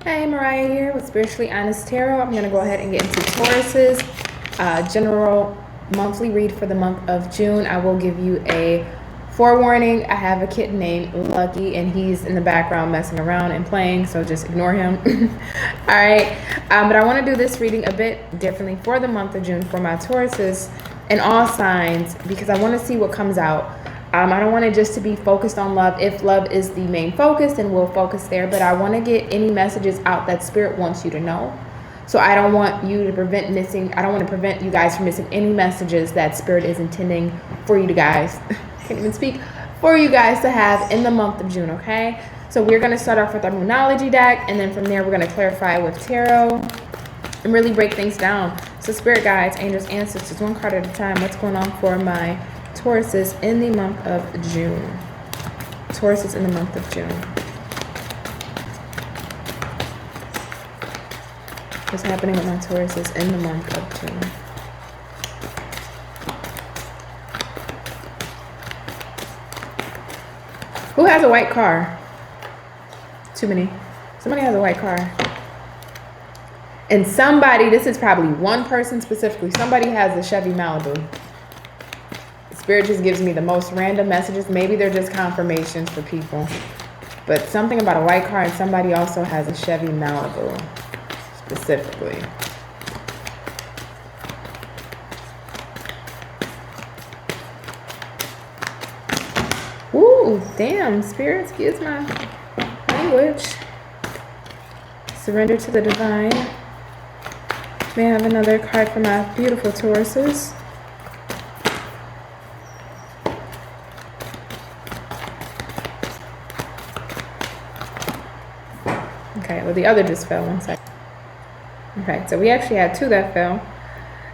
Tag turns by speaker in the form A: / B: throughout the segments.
A: Hey, Mariah here with Spiritually Honest Tarot. I'm going to go ahead and get into Taurus's general monthly read for the month of June. I will give you a forewarning. I have a kitten named Lucky, and he's in the background messing around and playing, so just ignore him. All right. But I want to do this reading a bit differently for the month of June for my Tauruses and all signs because I want to see what comes out. I don't want it just to be focused on love. If love is the main focus, then we'll focus there. But I want to get any messages out that Spirit wants you to know. So I don't want you to I don't want to prevent you guys from missing any messages that Spirit is intending for you guys. Can't even speak. For you guys to have in the month of June, okay? So we're going to start off with our Moonology deck. And then from there, we're going to clarify with Tarot and really break things down. So Spirit guides, angels, ancestors, one card at a time. What's going on for my Tauruses in the month of June? Tauruses in the month of June. What's happening with my Tauruses in the month of June? Who has a white car? Too many. Somebody has a white car. And somebody, this is probably one person specifically, somebody has a Chevy Malibu. Spirit just gives me the most random messages. Maybe they're just confirmations for people. But something about a white car, and somebody also has a Chevy Malibu, specifically. Ooh, damn, Spirit, excuse my language. Surrender to the divine. May I have another card for my beautiful Tauruses? Okay, well, the other just fell. 1 second. Okay, so we actually had two that fell.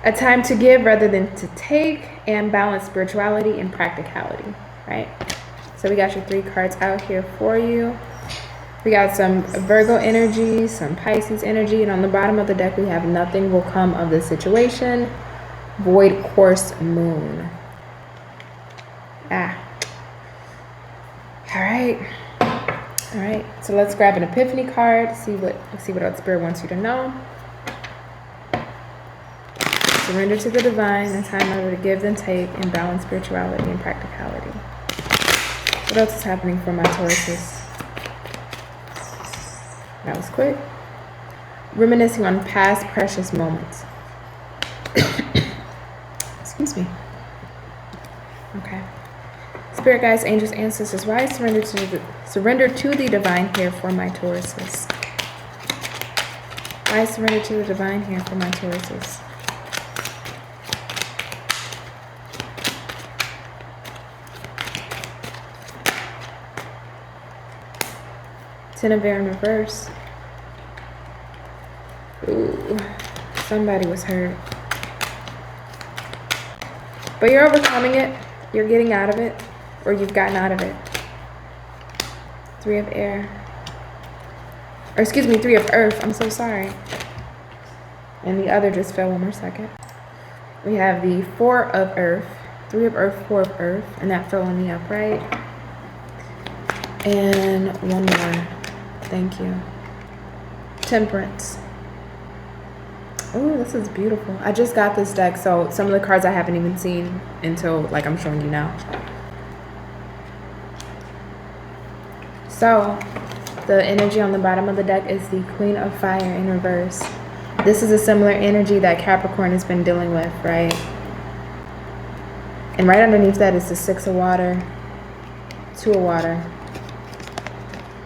A: A time to give rather than to take, and balance spirituality and practicality, right? So we got your 3 cards out here for you. We got some Virgo energy, some Pisces energy, and on the bottom of the deck we have nothing will come of the situation. Void course moon. All right, so let's grab an epiphany card, see what else Spirit wants you to know. Surrender to the divine, a time rather to give than take, and balance spirituality and practicality. What else is happening for my Tauruses? That was quick. Reminiscing on past precious moments. Excuse me. Okay. Spirit guides, angels, ancestors, why surrender to the divine here for my Tauruses? Why surrender to the divine here for my Tauruses? Ten of Air in reverse. Ooh, somebody was hurt. But you're overcoming it. You're getting out of it. Or you've gotten out of it. 3 of Air. Or excuse me, 3 of Earth. I'm so sorry. And the other just fell. 1 more second. We have the 4 of Earth. 3 of Earth, 4 of Earth. And that fell in the upright. And 1 more. Thank you. Temperance. Oh, this is beautiful. I just got this deck, so some of the cards I haven't even seen until, like, I'm showing you now. So, the energy on the bottom of the deck is the Queen of Fire in reverse. This is a similar energy that Capricorn has been dealing with, right? And right underneath that is the 6 of Water, 2 of Water.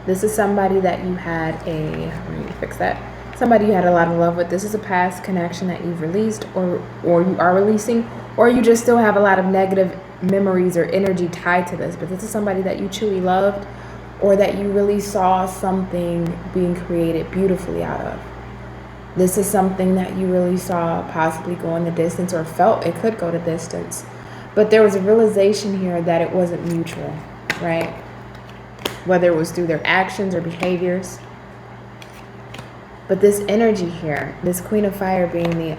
A: This is somebody that you had somebody you had a lot of love with. This is a past connection that you've released or you are releasing, or you just still have a lot of negative memories or energy tied to this. But this is somebody that you truly loved, or that you really saw something being created beautifully out of. This is something that you really saw possibly going the distance, or felt it could go the distance. But there was a realization here that it wasn't mutual, right? Whether it was through their actions or behaviors. But this energy here, this Queen of Fire being the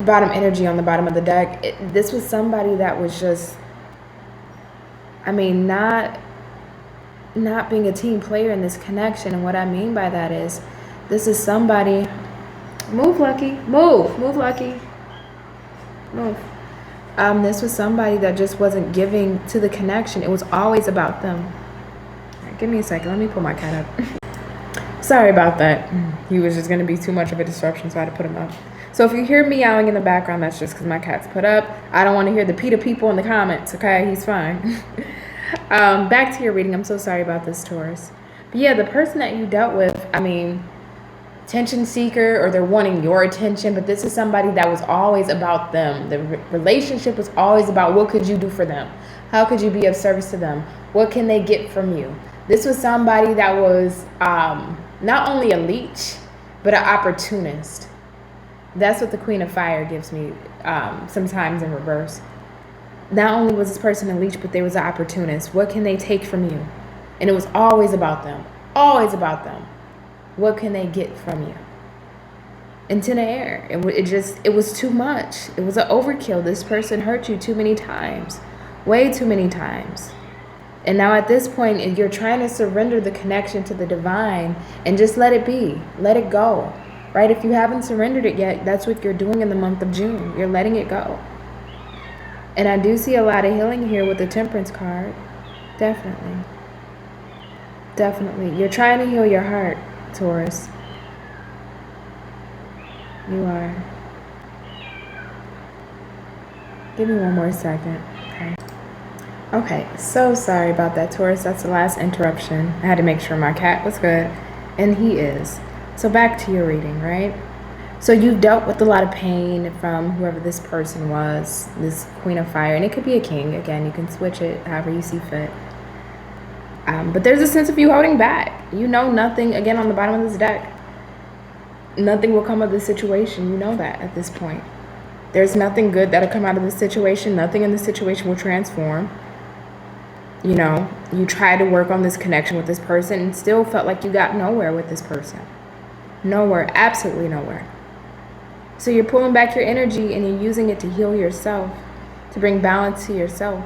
A: bottom energy on the bottom of the deck, this was somebody that was just, I mean, not not being a team player in this connection. And what I mean by that is, this is somebody, move Lucky, move Lucky, move. This was somebody that just wasn't giving to the connection. It was always about them. All right, give me a second, let me pull my cat up. Sorry about that. He was just gonna be too much of a disruption, so I had to put him up. So if you hear meowing in the background, that's just because my cat's put up. I don't want to hear the PETA people in the comments, okay? He's fine. Back to your reading. I'm so sorry about this, Taurus. But yeah, the person that you dealt with, I mean, attention seeker, or they're wanting your attention, but this is somebody that was always about them. The relationship was always about what could you do for them? How could you be of service to them? What can they get from you? This was somebody that was not only a leech, but an opportunist. That's what the Queen of Fire gives me sometimes in reverse. Not only was this person a leech, but they was an opportunist. What can they take from you? And it was always about them. Always about them. What can they get from you? And Ten of Air. It was too much. It was an overkill. This person hurt you too many times. Way too many times. And now at this point, you're trying to surrender the connection to the divine and just let it be. Let it go. Right? If you haven't surrendered it yet, that's what you're doing in the month of June. You're letting it go. And I do see a lot of healing here with the Temperance card. Definitely. Definitely. You're trying to heal your heart, Taurus. You are. Give me one more second. Okay. Okay, so sorry about that, Taurus. That's the last interruption. I had to make sure my cat was good, and he is. So back to your reading, right? So you've dealt with a lot of pain from whoever this person was, this Queen of Fire, and it could be a king. Again, you can switch it however you see fit. But there's a sense of you holding back. You know nothing, again, on the bottom of this deck. Nothing will come of this situation. You know that at this point. There's nothing good that'll come out of this situation. Nothing in this situation will transform. You know, you tried to work on this connection with this person and still felt like you got nowhere with this person. Nowhere, absolutely nowhere. So you're pulling back your energy and you're using it to heal yourself, to bring balance to yourself,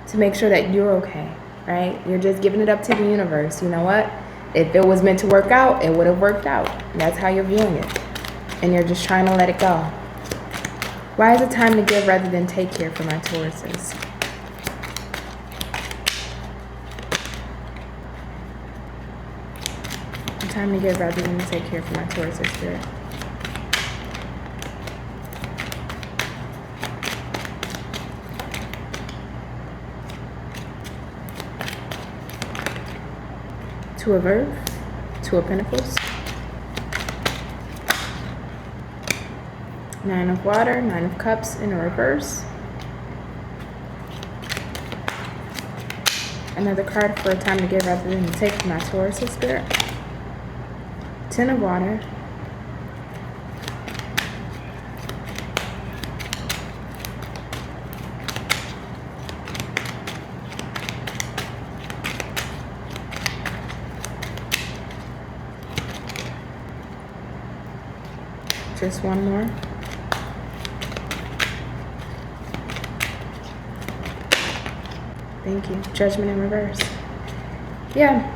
A: to make sure that you're okay, right? You're just giving it up to the universe. You know what? If it was meant to work out, it would have worked out. That's how you're viewing it. And you're just trying to let it go. Why is it time to give rather than take here for my Tauruses? Time to give rather than take care for my Taurus spirit. Two of Earth, Two of Pentacles, Nine of Water, Nine of Cups in reverse. Another card for a time to give rather than take for my Taurus spirit. Ten of Water. Just one more. Thank you. Judgment in reverse. Yeah.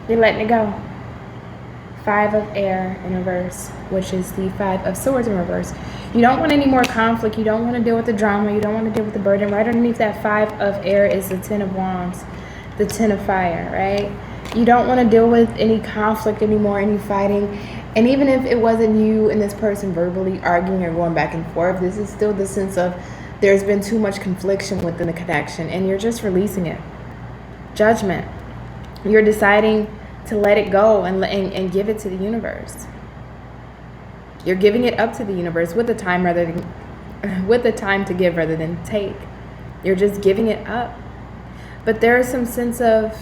A: You're letting it go. Five of Air in reverse, which is the Five of Swords in reverse. You don't want any more conflict. You don't want to deal with the drama. You don't want to deal with the burden. Right underneath that Five of Air is the Ten of Wands, the Ten of Fire, right? You don't want to deal with any conflict anymore, any fighting. And even if it wasn't you and this person verbally arguing or going back and forth, this is still the sense of there's been too much confliction within the connection and you're just releasing it. Judgment. You're deciding to let it go and give it to the universe. You're giving it up to the universe with the time to give rather than take. You're just giving it up. But there is some sense of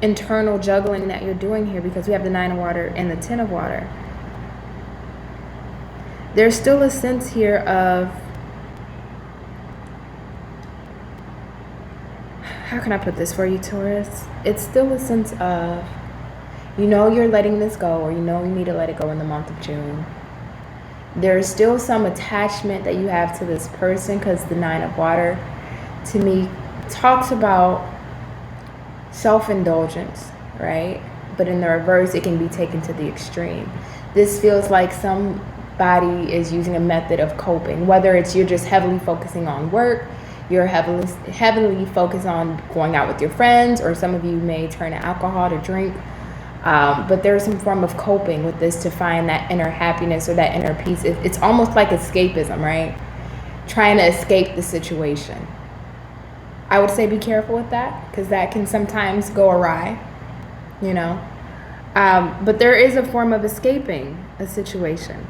A: internal juggling that you're doing here because we have the Nine of Water and the Ten of Water. There's still a sense here of, how can I put this for you, Taurus? It's still a sense of, you know you're letting this go, or you know you need to let it go in the month of June. There's still some attachment that you have to this person because the Nine of Water, to me, talks about self-indulgence, right? But in the reverse, it can be taken to the extreme. This feels like somebody is using a method of coping, whether it's you're just heavily focusing on work, you're heavily focused on going out with your friends, or some of you may turn to alcohol to drink. But there's some form of coping with this to find that inner happiness or that inner peace. It's almost like escapism, right? Trying to escape the situation. I would say be careful with that, because that can sometimes go awry, you know. But there is a form of escaping a situation.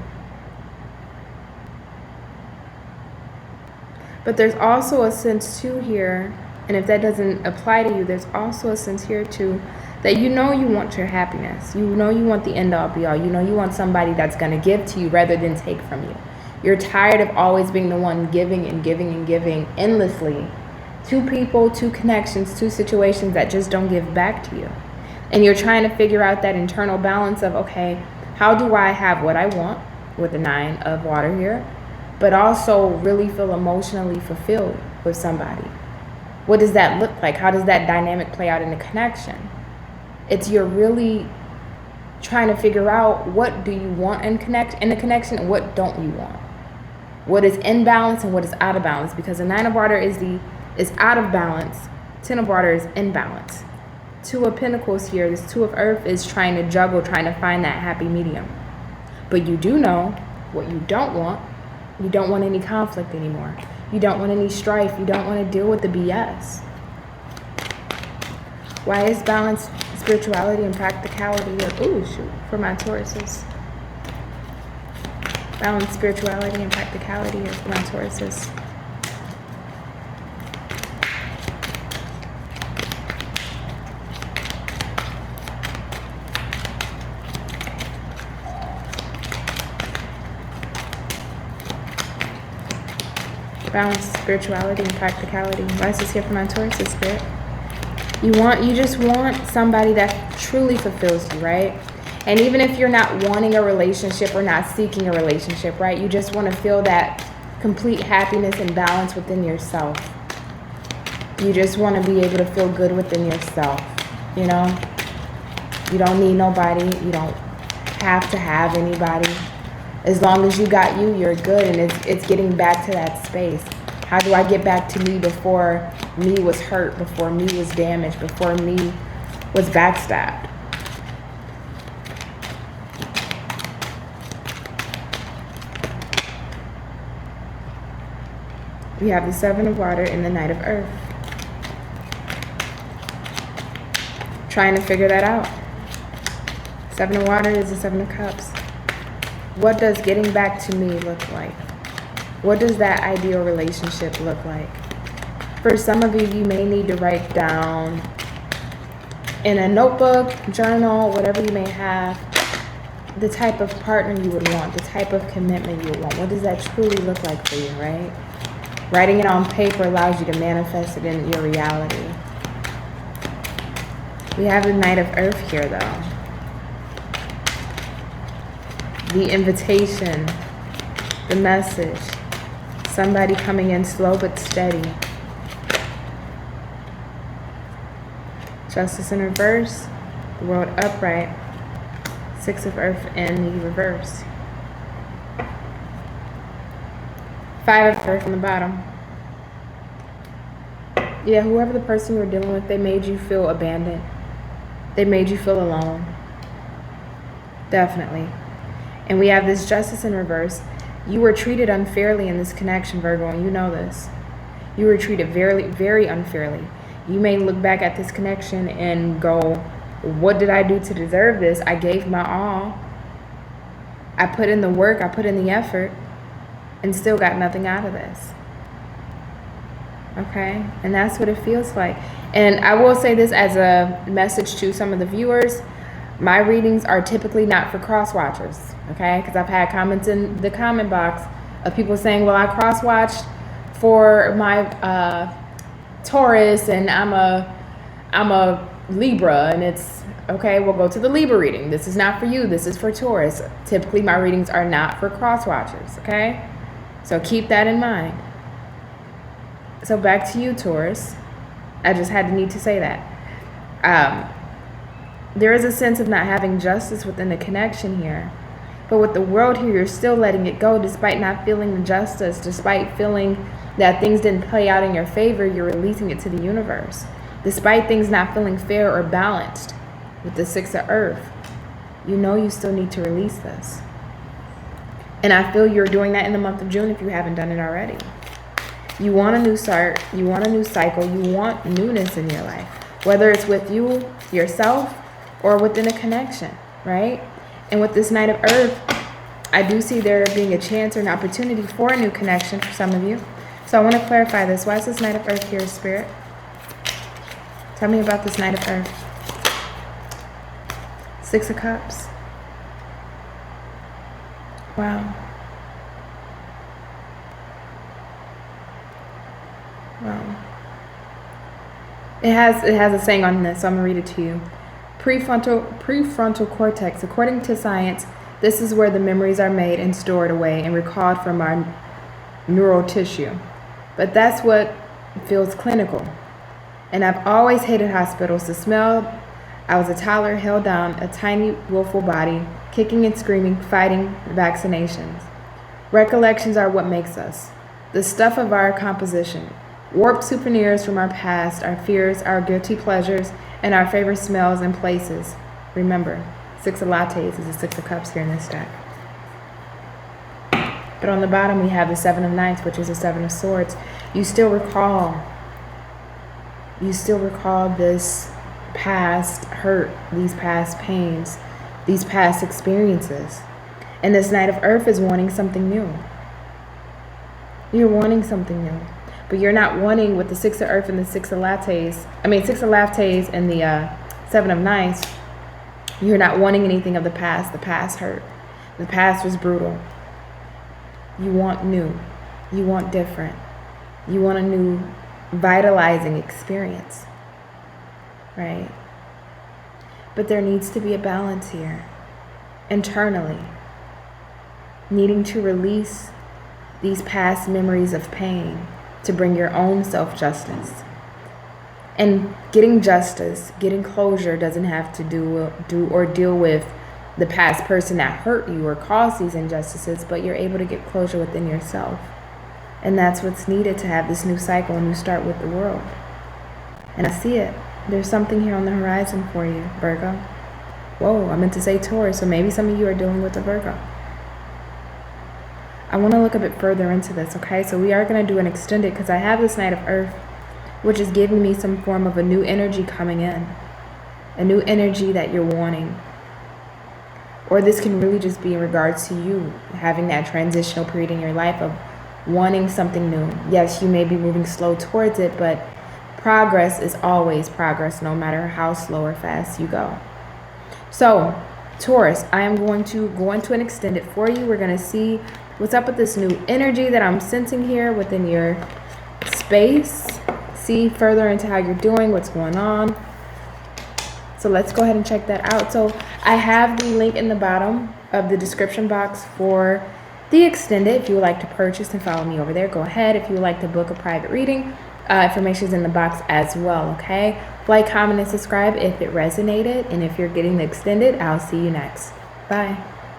A: But there's also a sense too here, and if that doesn't apply to you, there's also a sense here too that you know you want your happiness. You know you want the end all be all. You know you want somebody that's going to give to you rather than take from you. You're tired of always being the one giving and giving and giving endlessly to people, to connections, to situations that just don't give back to you. And you're trying to figure out that internal balance of, okay, how do I have what I want with the 9 of water here, but also really feel emotionally fulfilled with somebody? What does that look like? How does that dynamic play out in a connection? It's you're really trying to figure out what do you want in a connection and what don't you want. What is in balance and what is out of balance, because the 9 of water is out of balance. 10 of water is in balance. 2 of pentacles here, this 2 of earth is trying to juggle, trying to find that happy medium. But you do know what you don't want. You don't want any conflict anymore. You don't want any strife. You don't want to deal with the BS. Why is balance, spirituality, and practicality here? Ooh, shoot, for my Tauruses. Balance, spirituality, and practicality here for my Tauruses. Balance, spirituality, and practicality. Why is this here for my Tauruses, Spirit? You just want somebody that truly fulfills you, right? And even if you're not wanting a relationship or not seeking a relationship, right? You just want to feel that complete happiness and balance within yourself. You just want to be able to feel good within yourself, you know? You don't need nobody. You don't have to have anybody. As long as you got you, you're good. And it's getting back to that space. How do I get back to me before me was hurt, before me was damaged, before me was backstabbed? We have the 7 of water and the Knight of earth. Trying to figure that out. 7 of water is the 7 of cups. What does getting back to me look like? What does that ideal relationship look like? For some of you, you may need to write down in a notebook, journal, whatever you may have, the type of partner you would want, the type of commitment you would want. What does that truly look like for you, right? Writing it on paper allows you to manifest it in your reality. We have the Knight of earth here, though. The invitation, the message, somebody coming in slow but steady. Justice in reverse, the world upright, 6 of earth in the reverse. 5 of earth on the bottom. Yeah, whoever the person you're dealing with, they made you feel abandoned. They made you feel alone. Definitely. And we have this justice in reverse. You were treated unfairly in this connection, Virgo, and you know this. You were treated very, very unfairly. You may look back at this connection and go, what did I do to deserve this? I gave my all. I put in the work, I put in the effort, and still got nothing out of this. Okay? And that's what it feels like. And I will say this as a message to some of the viewers. My readings are typically not for cross-watchers, okay? Because I've had comments in the comment box of people saying, well, I cross-watched for my Taurus and I'm a Libra, and it's, okay, we'll go to the Libra reading. This is not for you. This is for Taurus. Typically, my readings are not for cross-watchers, okay? So keep that in mind. So back to you, Taurus. I just had the need to say that. There is a sense of not having justice within the connection here. But with the world here, you're still letting it go despite not feeling the justice, despite feeling that things didn't play out in your favor, you're releasing it to the universe. Despite things not feeling fair or balanced with the 6 of Earth, you know you still need to release this. And I feel you're doing that in the month of June if you haven't done it already. You want a new start, you want a new cycle, you want newness in your life, whether it's with you, yourself, or within a connection, right? And with this Knight of Earth, I do see there being a chance or an opportunity for a new connection for some of you. So I want to clarify this. Why is this Knight of Earth here, Spirit? Tell me about this Knight of Earth. 6 of Cups. Wow. Wow. It has a saying on this, so I'm going to read it to you. Prefrontal cortex. According to science, this is where the memories are made and stored away and recalled from our neural tissue. But that's what feels clinical. And I've always hated hospitals. The smell, I was a toddler held down, a tiny, willful body, kicking and screaming, fighting vaccinations. Recollections are what makes us. The stuff of our composition. Warped souvenirs from our past, our fears, our guilty pleasures, and our favorite smells and places. Remember, 6 of lattes is the 6 of cups here in this deck. But on the bottom we have the 7 of knights, which is the 7 of swords. You still recall this past hurt, these past pains, these past experiences. And this Knight of Earth is wanting something new. You're wanting something new. But you're not wanting with the 6 of Earth and the 6 of lattes. 6 of lattes and the 7 of knights. You're not wanting anything of the past. The past hurt. The past was brutal. You want new. You want different. You want a new vitalizing experience. Right? But there needs to be a balance here. Internally. Needing to release these past memories of pain to bring your own self-justice. And getting justice, getting closure doesn't have to do or deal with the past person that hurt you or caused these injustices, but you're able to get closure within yourself. And that's what's needed to have this new cycle and new start with the world. And I see it. There's something here on the horizon for you, Virgo. Whoa, I meant to say Taurus, so maybe some of you are dealing with a Virgo. I want to look a bit further into this, okay? So we are going to do an extended because I have this Knight of Earth, which is giving me some form of a new energy coming in. A new energy that you're wanting. Or this can really just be in regards to you having that transitional period in your life of wanting something new. Yes, you may be moving slow towards it, but progress is always progress, no matter how slow or fast you go. So, Taurus, I am going to go into an extended for you. We're going to see what's up with this new energy that I'm sensing here within your space. See further into how you're doing, what's going on. So let's go ahead and check that out. So I have the link in the bottom of the description box for the extended. If you would like to purchase and follow me over there, go ahead. If you would like to book a private reading, information is in the box as well, okay? Like, comment, and subscribe if it resonated. And if you're getting the extended, I'll see you next. Bye.